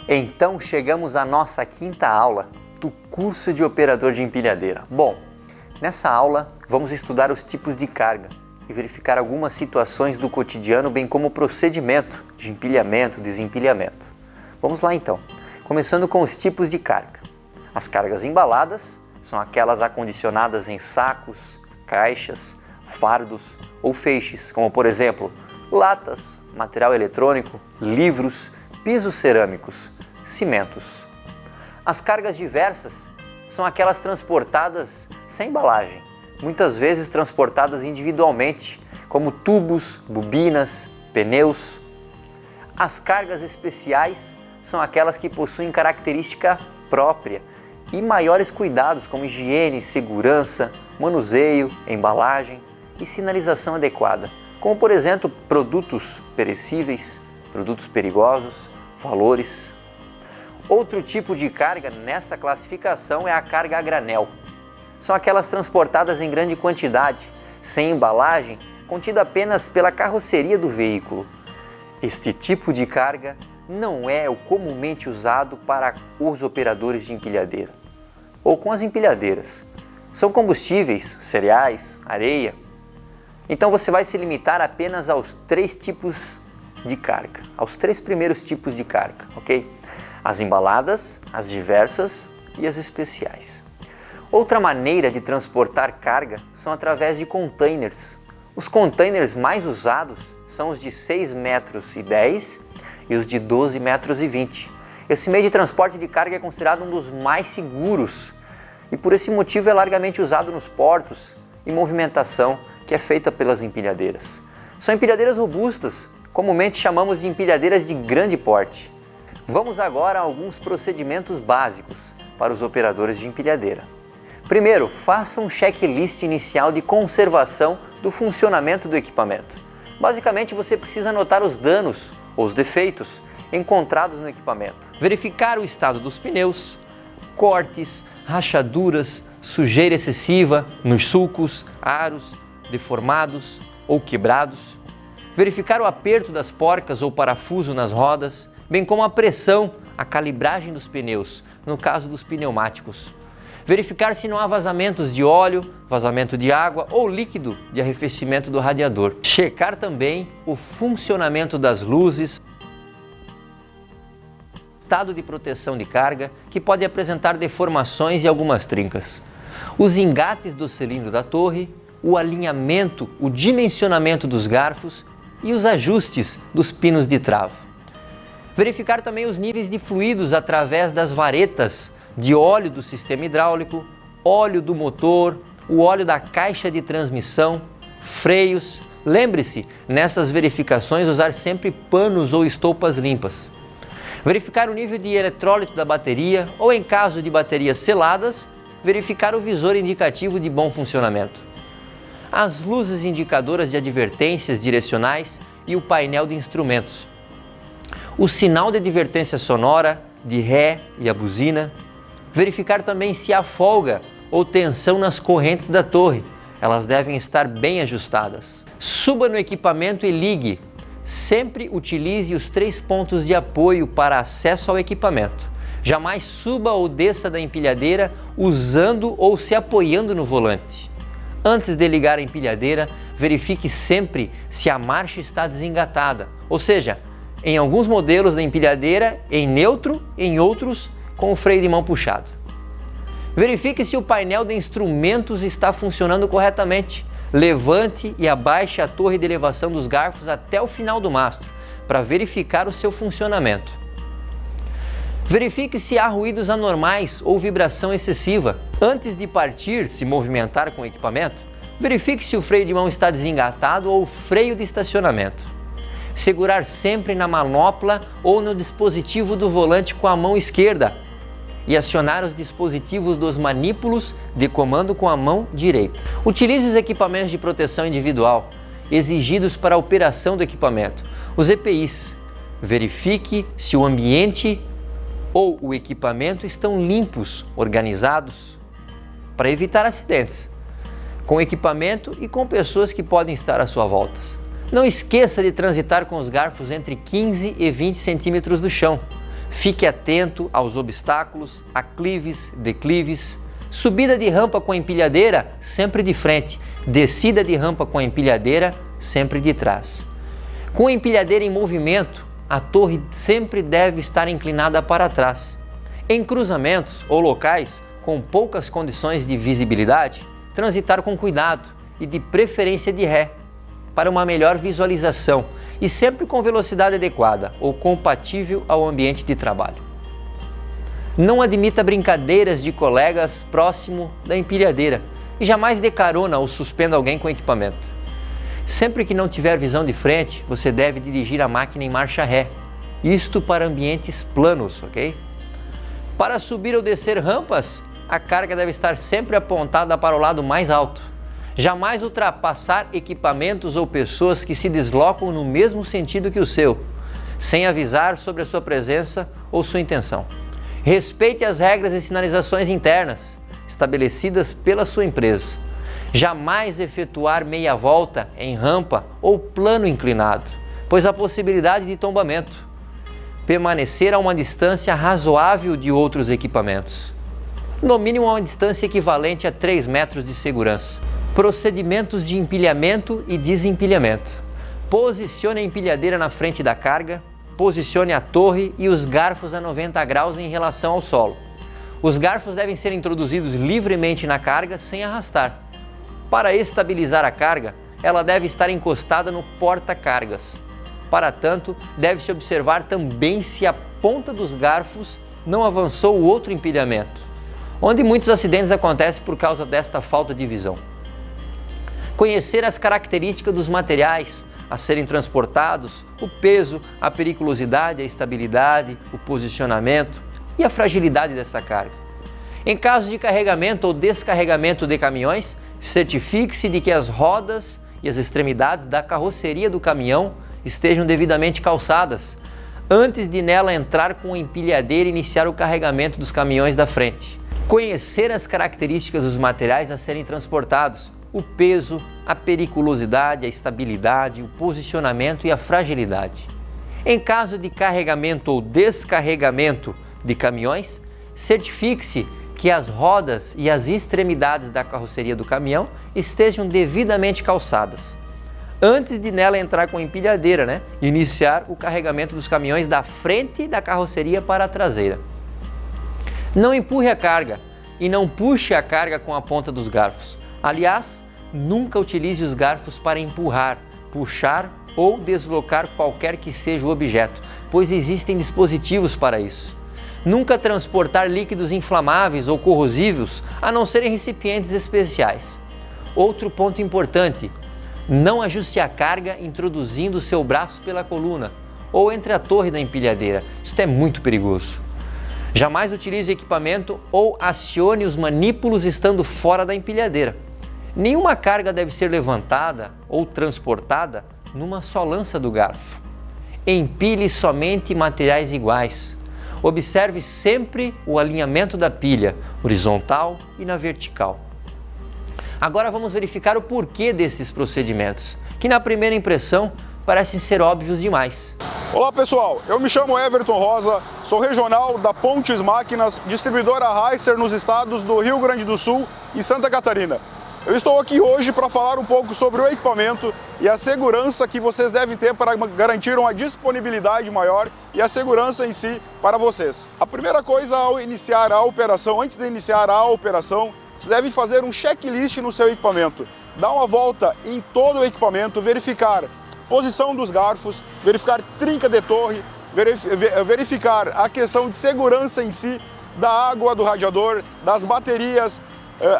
Então chegamos à nossa quinta aula do curso de operador de empilhadeira. Bom, nessa aula vamos estudar os tipos de carga e verificar algumas situações do cotidiano, bem como o procedimento de empilhamento e desempilhamento. Vamos lá então, começando com os tipos de carga. As cargas embaladas são aquelas acondicionadas em sacos, caixas, fardos ou feixes, como por exemplo, latas, material eletrônico, livros, pisos cerâmicos, cimentos. As cargas diversas são aquelas transportadas sem embalagem, muitas vezes transportadas individualmente, como tubos, bobinas, pneus. As cargas especiais são aquelas que possuem característica própria e maiores cuidados como higiene, segurança, manuseio, embalagem e sinalização adequada, como por exemplo produtos perecíveis, produtos perigosos, valores. Outro tipo de carga nessa classificação é a carga a granel. São aquelas transportadas em grande quantidade, sem embalagem, contida apenas pela carroceria do veículo. Este tipo de carga não é o comumente usado para os operadores de empilhadeira ou com as empilhadeiras. São combustíveis, cereais, areia. Então você vai se limitar apenas aos três tipos de carga, aos três primeiros tipos de carga, ok? As embaladas, as diversas e as especiais. Outra maneira de transportar carga são através de containers. Os containers mais usados são os de 6,10 metros e os de 12,20 metros. Esse meio de transporte de carga é considerado um dos mais seguros e por esse motivo é largamente usado nos portos e movimentação que é feita pelas empilhadeiras. São empilhadeiras robustas, comumente chamamos de empilhadeiras de grande porte. Vamos agora a alguns procedimentos básicos para os operadores de empilhadeira. Primeiro, faça um checklist inicial de conservação do funcionamento do equipamento. Basicamente, você precisa anotar os danos ou os defeitos encontrados no equipamento. Verificar o estado dos pneus, cortes, rachaduras, sujeira excessiva nos sulcos, aros, deformados ou quebrados. Verificar o aperto das porcas ou parafuso nas rodas, bem como a pressão, a calibragem dos pneus, no caso dos pneumáticos. Verificar se não há vazamentos de óleo, vazamento de água ou líquido de arrefecimento do radiador. Checar também o funcionamento das luzes, estado de proteção de carga, que pode apresentar deformações e algumas trincas. Os engates do cilindro da torre, o alinhamento, o dimensionamento dos garfos e os ajustes dos pinos de trava. Verificar também os níveis de fluidos através das varetas de óleo do sistema hidráulico, óleo do motor, o óleo da caixa de transmissão, freios. Lembre-se, nessas verificações, usar sempre panos ou estopas limpas. Verificar o nível de eletrólito da bateria ou, em caso de baterias seladas, verificar o visor indicativo de bom funcionamento. As luzes indicadoras de advertências direcionais e o painel de instrumentos. O sinal de advertência sonora, de ré e a buzina. Verificar também se há folga ou tensão nas correntes da torre. Elas devem estar bem ajustadas. Suba no equipamento e ligue. Sempre utilize os 3 pontos de apoio para acesso ao equipamento. Jamais suba ou desça da empilhadeira usando ou se apoiando no volante. Antes de ligar a empilhadeira, verifique sempre se a marcha está desengatada, ou seja, em alguns modelos da empilhadeira em neutro, em outros com o freio de mão puxado. Verifique se o painel de instrumentos está funcionando corretamente. Levante e abaixe a torre de elevação dos garfos até o final do mastro, para verificar o seu funcionamento. Verifique se há ruídos anormais ou vibração excessiva. Antes de partir, se movimentar com o equipamento, verifique se o freio de mão está desengatado ou o freio de estacionamento. Segurar sempre na manopla ou no dispositivo do volante com a mão esquerda e acionar os dispositivos dos manípulos de comando com a mão direita. Utilize os equipamentos de proteção individual exigidos para a operação do equipamento, os EPIs. Verifique se o ambiente ou o equipamento estão limpos, organizados, para evitar acidentes com o equipamento e com pessoas que podem estar à sua volta. Não esqueça de transitar com os garfos entre 15 e 20 centímetros do chão. Fique atento aos obstáculos, aclives, declives. Subida de rampa com a empilhadeira, sempre de frente. Descida de rampa com a empilhadeira, sempre de trás. Com a empilhadeira em movimento, a torre sempre deve estar inclinada para trás. Em cruzamentos ou locais com poucas condições de visibilidade, transitar com cuidado e de preferência de ré, para uma melhor visualização e sempre com velocidade adequada ou compatível ao ambiente de trabalho. Não admita brincadeiras de colegas próximo da empilhadeira e jamais dê carona ou suspenda alguém com equipamento. Sempre que não tiver visão de frente, você deve dirigir a máquina em marcha ré. Isto para ambientes planos, ok? Para subir ou descer rampas, a carga deve estar sempre apontada para o lado mais alto. Jamais ultrapassar equipamentos ou pessoas que se deslocam no mesmo sentido que o seu, sem avisar sobre a sua presença ou sua intenção. Respeite as regras e sinalizações internas estabelecidas pela sua empresa. Jamais efetuar meia volta em rampa ou plano inclinado, pois há possibilidade de tombamento. Permanecer a uma distância razoável de outros equipamentos. No mínimo a uma distância equivalente a 3 metros de segurança. Procedimentos de empilhamento e desempilhamento. Posicione a empilhadeira na frente da carga, posicione a torre e os garfos a 90 graus em relação ao solo. Os garfos devem ser introduzidos livremente na carga sem arrastar. Para estabilizar a carga, ela deve estar encostada no porta-cargas. Para tanto, deve-se observar também se a ponta dos garfos não avançou o outro empilhamento, onde muitos acidentes acontecem por causa desta falta de visão. Conhecer as características dos materiais a serem transportados, o peso, a periculosidade, a estabilidade, o posicionamento e a fragilidade dessa carga. Em caso de carregamento ou descarregamento de caminhões, certifique-se de que as rodas e as extremidades da carroceria do caminhão estejam devidamente calçadas, antes de nela entrar com a empilhadeira e iniciar o carregamento dos caminhões da frente. Conhecer as características dos materiais a serem transportados, o peso, a periculosidade, a estabilidade, o posicionamento e a fragilidade. Em caso de carregamento ou descarregamento de caminhões, certifique-se que as rodas e as extremidades da carroceria do caminhão estejam devidamente calçadas, antes de nela entrar com a empilhadeira, iniciar o carregamento dos caminhões da frente da carroceria para a traseira. Não empurre a carga e não puxe a carga com a ponta dos garfos. Aliás, nunca utilize os garfos para empurrar, puxar ou deslocar qualquer que seja o objeto, pois existem dispositivos para isso. Nunca transportar líquidos inflamáveis ou corrosivos, a não ser em recipientes especiais. Outro ponto importante: não ajuste a carga introduzindo o seu braço pela coluna ou entre a torre da empilhadeira. Isso é muito perigoso. Jamais utilize o equipamento ou acione os manípulos estando fora da empilhadeira. Nenhuma carga deve ser levantada ou transportada numa só lança do garfo. Empilhe somente materiais iguais. Observe sempre o alinhamento da pilha, horizontal e na vertical. Agora vamos verificar o porquê desses procedimentos, que na primeira impressão parecem ser óbvios demais. Olá pessoal, eu me chamo Everton Rosa, sou regional da Pontes Máquinas, distribuidora Reiser nos estados do Rio Grande do Sul e Santa Catarina. Eu estou aqui hoje para falar um pouco sobre o equipamento e a segurança que vocês devem ter para garantir uma disponibilidade maior e a segurança em si para vocês. A primeira coisa ao iniciar a operação, antes de iniciar a operação, você deve fazer um checklist no seu equipamento. Dar uma volta em todo o equipamento, verificar posição dos garfos, verificar trinca de torre, verificar a questão de segurança em si, da água do radiador, das baterias.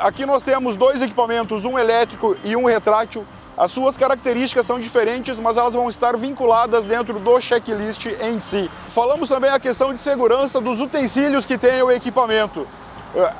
Aqui nós temos dois equipamentos, um elétrico e um retrátil. As suas características são diferentes, mas elas vão estar vinculadas dentro do checklist em si. Falamos também a questão de segurança dos utensílios que tem o equipamento.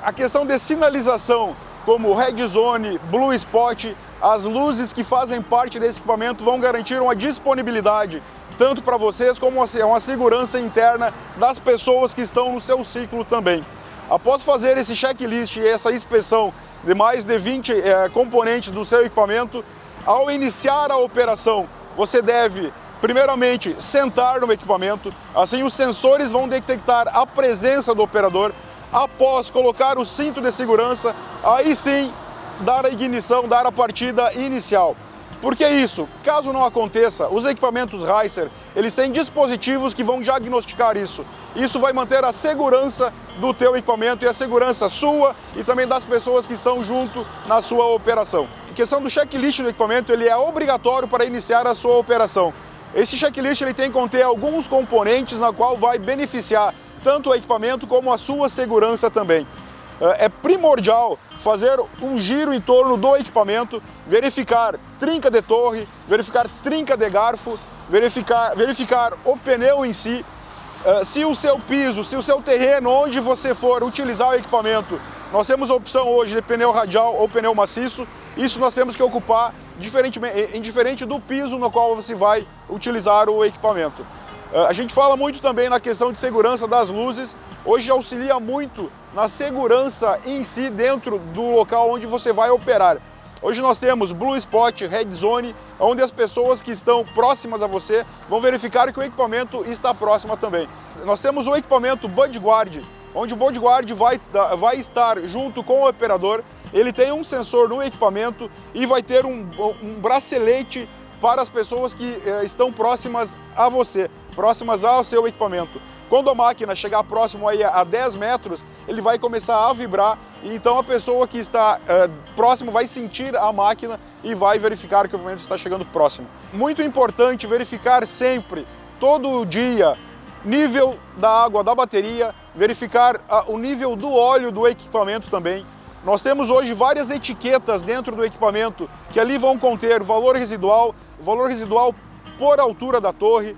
A questão de sinalização, como Red Zone, Blue Spot, as luzes que fazem parte desse equipamento vão garantir uma disponibilidade, tanto para vocês como uma segurança interna das pessoas que estão no seu ciclo também. Após fazer esse checklist e essa inspeção de mais de 20 componentes do seu equipamento, ao iniciar a operação, você deve primeiramente, sentar no equipamento, assim os sensores vão detectar a presença do operador. Após colocar o cinto de segurança, aí sim dar a ignição, dar a partida inicial. Por que isso? Caso não aconteça, os equipamentos Reiser, eles têm dispositivos que vão diagnosticar isso. Isso vai manter a segurança do teu equipamento e a segurança sua e também das pessoas que estão junto na sua operação. Em questão do checklist do equipamento, ele é obrigatório para iniciar a sua operação. Esse checklist ele tem que conter alguns componentes na qual vai beneficiar tanto o equipamento como a sua segurança também. É primordial fazer um giro em torno do equipamento, verificar trinca de torre, verificar trinca de garfo, verificar o pneu em si, se o seu piso, se o seu terreno, onde você for utilizar o equipamento, nós temos a opção hoje de pneu radial ou pneu maciço, isso nós temos que ocupar indiferente do piso no qual você vai utilizar o equipamento. A gente fala muito também na questão de segurança das luzes, hoje auxilia muito na segurança em si dentro do local onde você vai operar. Hoje nós temos Blue Spot, Red Zone, onde as pessoas que estão próximas a você vão verificar que o equipamento está próximo também. Nós temos o equipamento Bodyguard, onde o Bodyguard vai estar junto com o operador, ele tem um sensor no equipamento e vai ter um bracelete para as pessoas que estão próximas a você, próximas ao seu equipamento. Quando a máquina chegar próximo aí a 10 metros, ele vai começar a vibrar e então a pessoa que está próximo vai sentir a máquina e vai verificar que o equipamento está chegando próximo. Muito importante verificar sempre, todo dia, nível da água da bateria, verificar o nível do óleo do equipamento também. Nós temos hoje várias etiquetas dentro do equipamento que ali vão conter valor residual por altura da torre.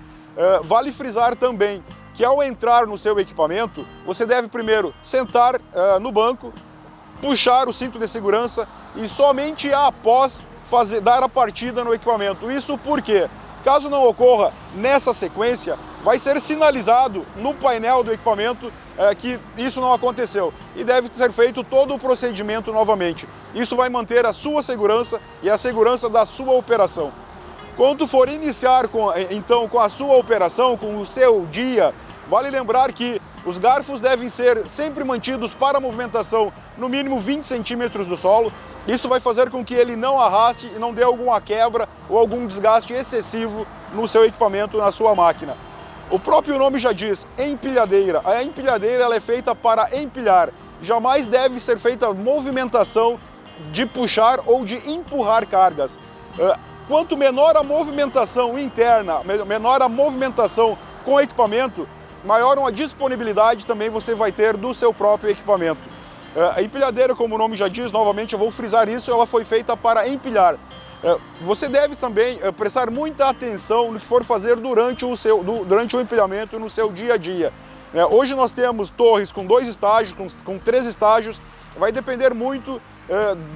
Vale frisar também que ao entrar no seu equipamento, você deve primeiro sentar no banco, puxar o cinto de segurança e somente após dar a partida no equipamento. Isso porque, caso não ocorra nessa sequência, vai ser sinalizado no painel do equipamento que isso não aconteceu e deve ser feito todo o procedimento novamente. Isso vai manter a sua segurança e a segurança da sua operação. Quando for iniciar com a sua operação, com o seu dia, vale lembrar que os garfos devem ser sempre mantidos para a movimentação no mínimo 20 centímetros do solo. Isso vai fazer com que ele não arraste e não dê alguma quebra ou algum desgaste excessivo no seu equipamento, na sua máquina. O próprio nome já diz, empilhadeira. A empilhadeira ela é feita para empilhar. Jamais deve ser feita movimentação de puxar ou de empurrar cargas. Quanto menor a movimentação interna, menor a movimentação com o equipamento, maior uma disponibilidade também você vai ter do seu próprio equipamento. A empilhadeira, como o nome já diz, novamente eu vou frisar isso, ela foi feita para empilhar. Você deve também prestar muita atenção no que for fazer durante o empilhamento no seu dia a dia. Hoje nós temos torres com 2 estágios, com 3 estágios, vai depender muito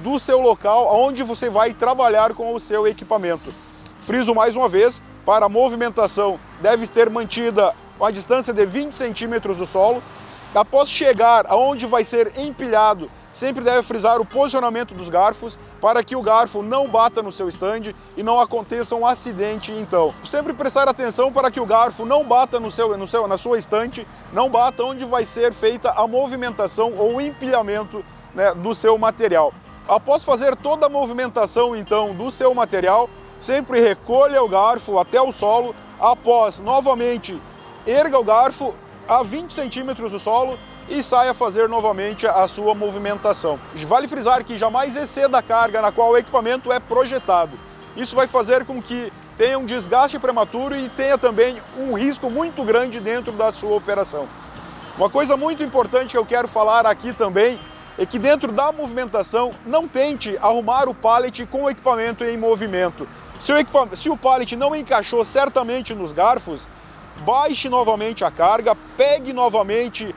do seu local, onde você vai trabalhar com o seu equipamento. Friso mais uma vez, para a movimentação deve ter mantida uma distância de 20 centímetros do solo. Após chegar aonde vai ser empilhado, sempre deve frisar o posicionamento dos garfos para que o garfo não bata no seu estande e não aconteça um acidente então. Sempre prestar atenção para que o garfo não bata na sua estante, não bata onde vai ser feita a movimentação ou o empilhamento, né, do seu material. Após fazer toda a movimentação então do seu material, sempre recolha o garfo até o solo, após novamente erga o garfo a 20 centímetros do solo e saia fazer novamente a sua movimentação. Vale frisar que jamais exceda a carga na qual o equipamento é projetado. Isso vai fazer com que tenha um desgaste prematuro e tenha também um risco muito grande dentro da sua operação. Uma coisa muito importante que eu quero falar aqui também é que dentro da movimentação não tente arrumar o pallet com o equipamento em movimento. Se o pallet não encaixou certamente nos garfos, baixe novamente a carga, pegue novamente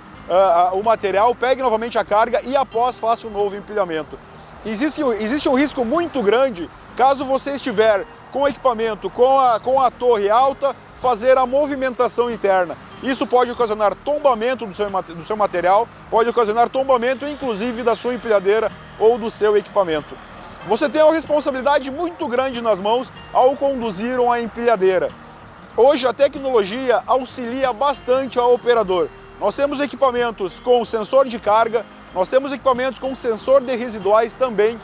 o material, pegue novamente a carga e após faça um novo empilhamento. Existe um risco muito grande caso você estiver com o equipamento, com a torre alta, fazer a movimentação interna. Isso pode ocasionar tombamento do seu material, pode ocasionar tombamento inclusive da sua empilhadeira ou do seu equipamento. Você tem uma responsabilidade muito grande nas mãos ao conduzir uma empilhadeira. Hoje a tecnologia auxilia bastante ao operador. Nós temos equipamentos com sensor de carga, nós temos equipamentos com sensor de residuais também,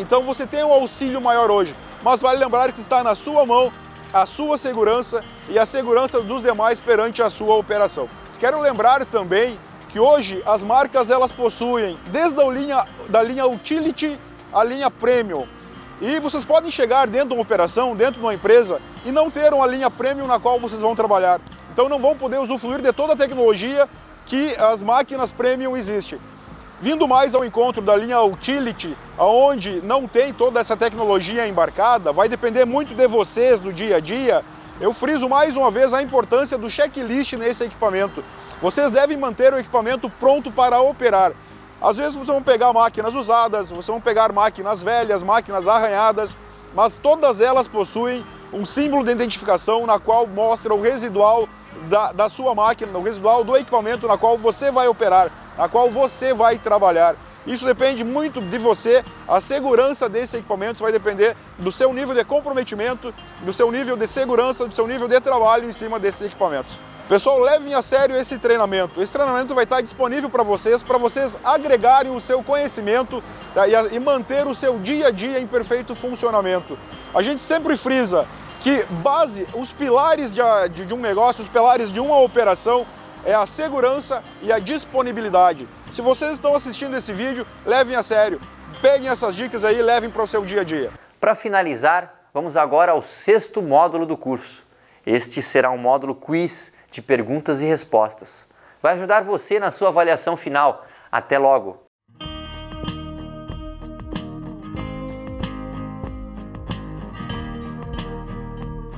então você tem um auxílio maior hoje. Mas vale lembrar que está na sua mão a sua segurança e a segurança dos demais perante a sua operação. Quero lembrar também que hoje as marcas elas possuem desde da linha Utility à linha Premium. E vocês podem chegar dentro de uma operação, dentro de uma empresa e não ter uma linha Premium na qual vocês vão trabalhar. Então não vão poder usufruir de toda a tecnologia que as máquinas Premium existem. Vindo mais ao encontro da linha Utility, onde não tem toda essa tecnologia embarcada, vai depender muito de vocês do dia a dia, eu friso mais uma vez a importância do checklist nesse equipamento. Vocês devem manter o equipamento pronto para operar. Às vezes vocês vão pegar máquinas usadas, vocês vão pegar máquinas velhas, máquinas arranhadas, mas todas elas possuem um símbolo de identificação na qual mostra o residual da sua máquina, o residual do equipamento na qual você vai operar, na qual você vai trabalhar. Isso depende muito de você, a segurança desse equipamento vai depender do seu nível de comprometimento, do seu nível de segurança, do seu nível de trabalho em cima desses equipamentos. Pessoal, levem a sério esse treinamento. Esse treinamento vai estar disponível para vocês agregarem o seu conhecimento e manter o seu dia a dia em perfeito funcionamento. A gente sempre frisa que os pilares de um negócio, os pilares de uma operação é a segurança e a disponibilidade. Se vocês estão assistindo esse vídeo, levem a sério. Peguem essas dicas aí e levem para o seu dia a dia. Para finalizar, vamos agora ao 6º módulo do curso. Este será um módulo quiz de perguntas e respostas. Vai ajudar você na sua avaliação final. Até logo!